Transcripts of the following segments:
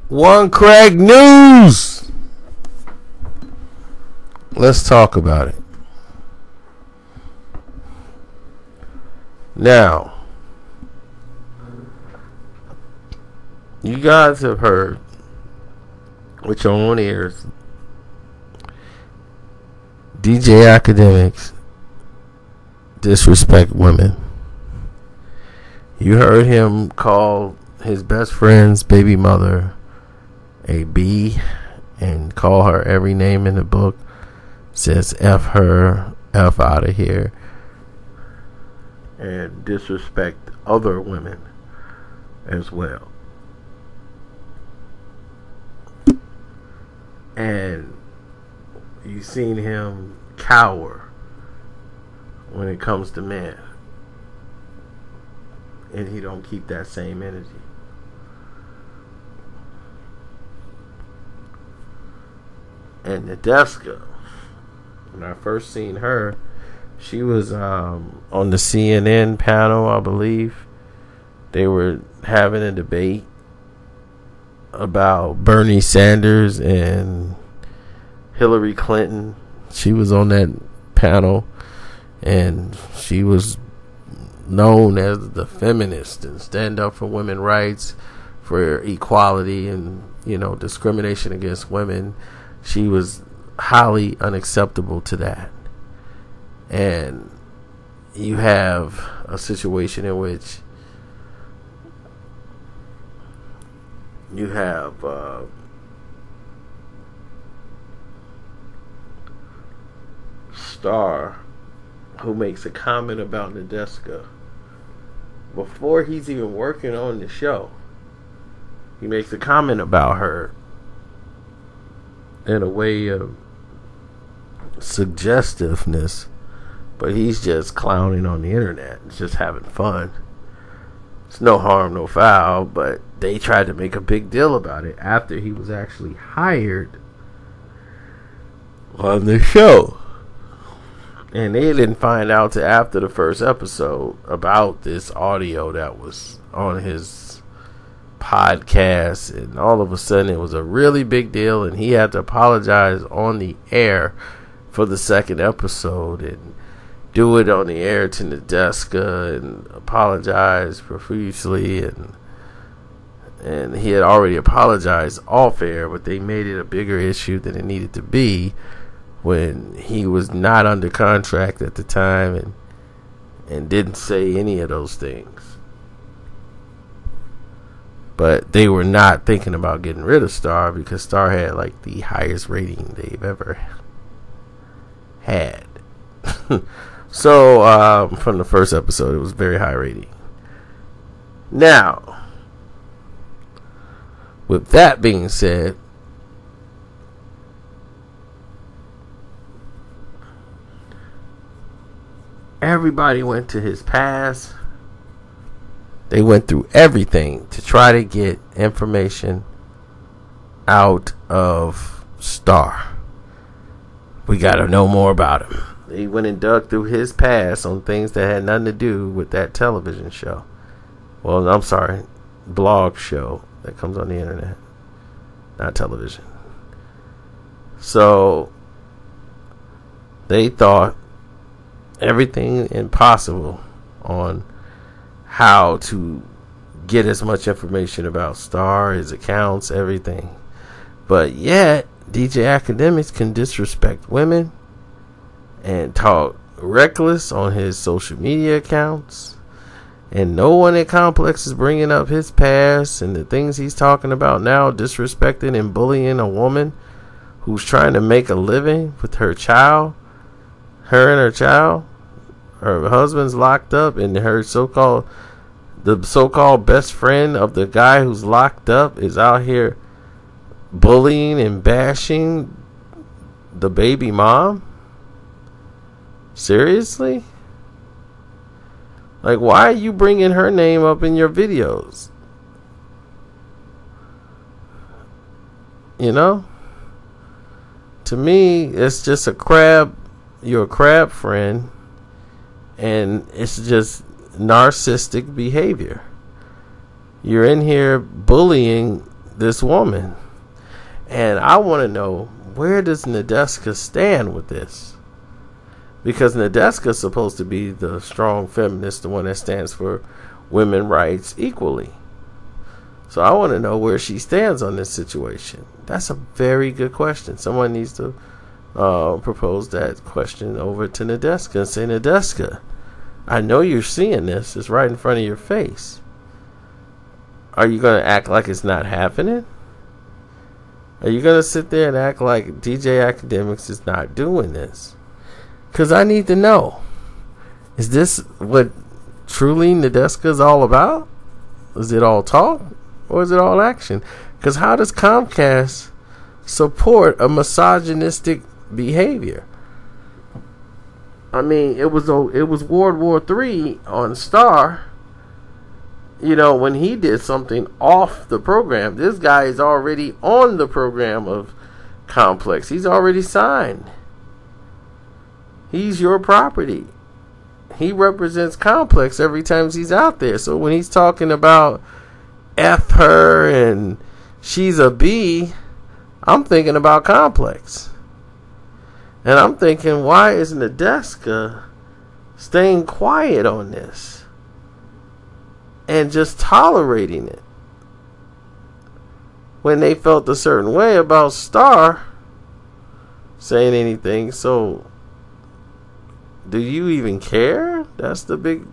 One Craig News. Let's talk about it. Now, you guys have heard with your own ears DJ Akademiks disrespect women. You heard him call his best friend's baby mother a B and call her every name in the book. Says F her, F out of here, and disrespect other women as well. And you've seen him cower when it comes to men, and he don't keep that same energy. And Nadeska, when I first seen her, she was on the CNN panel, I believe. They were having a debate about Bernie Sanders and Hillary Clinton. She was on that panel, and she was known as the feminist and stand up for women's rights, for equality, and discrimination against women. She was highly unacceptable to that. And you have a situation in which you have Star, who makes a comment about Nadeska before he's even working on the show. He makes a comment about her in a way of suggestiveness, but he's just clowning on the internet. It's just having fun. It's no harm, no foul, but they tried to make a big deal about it after he was actually hired on the show. And they didn't find out till after the first episode about this audio that was on his podcast, and all of a sudden it was a really big deal, and he had to apologize on the air for the second episode and do it on the air to Nadeska and apologize profusely, and he had already apologized off air, but they made it a bigger issue than it needed to be when he was not under contract at the time and didn't say any of those things. But they were not thinking about getting rid of Star, because Star had like the highest rating they've ever had. So from the first episode, it was very high rating. Now, with that being said, everybody went to his past. They went through everything to try to get information out of Star. We got to know more about him. They went and dug through his past on things that had nothing to do with that television show. Well, I'm sorry, blog show that comes on the internet, not television. So they thought everything impossible on how to get as much information about Star, his accounts, everything. But yet, DJ Akademiks can disrespect women and talk reckless on his social media accounts. And no one at Complex is bringing up his past and the things he's talking about now, disrespecting and bullying a woman who's trying to make a living with her child. Her and her child. Her husband's locked up, and the so-called best friend of the guy who's locked up is out here bullying and bashing the baby mom. Seriously? Like, why are you bringing her name up in your videos? To me, it's just a crab. You're a crab friend. And it's just narcissistic behavior. You're in here bullying this woman. And I want to know, where does Nadeska stand with this? Because Nadeska is supposed to be the strong feminist, the one that stands for women's rights equally. So I want to know where she stands on this situation. That's a very good question. Someone needs to propose that question over to Nadeska and say, Nadeska, I know you're seeing this. It's right in front of your face. Are you going to act like it's not happening? Are you going to sit there and act like DJ Akademiks is not doing this? Because I need to know. Is this what truly Nadeska is all about? Is it all talk? Or is it all action? Because how does Comcast support a misogynistic behavior? I mean, it was World War III on Star. You know, when he did something off the program. This guy is already on the program of Complex. He's already signed. He's your property. He represents Complex every time he's out there. So when he's talking about F her and she's a B, I'm thinking about Complex. And I'm thinking, why is Nadeska staying quiet on this and just tolerating it when they felt a certain way about Star saying anything? So do you even care? That's the big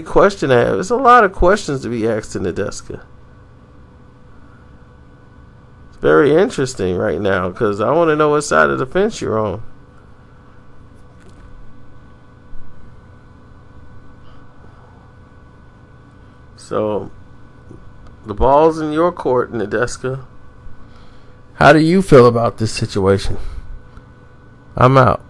question I have. There's a lot of questions to be asked to Nadeska. It's very interesting right now because I want to know what side of the fence you're on. So the ball's in your court, Nadeska. How do you feel about this situation? I'm out.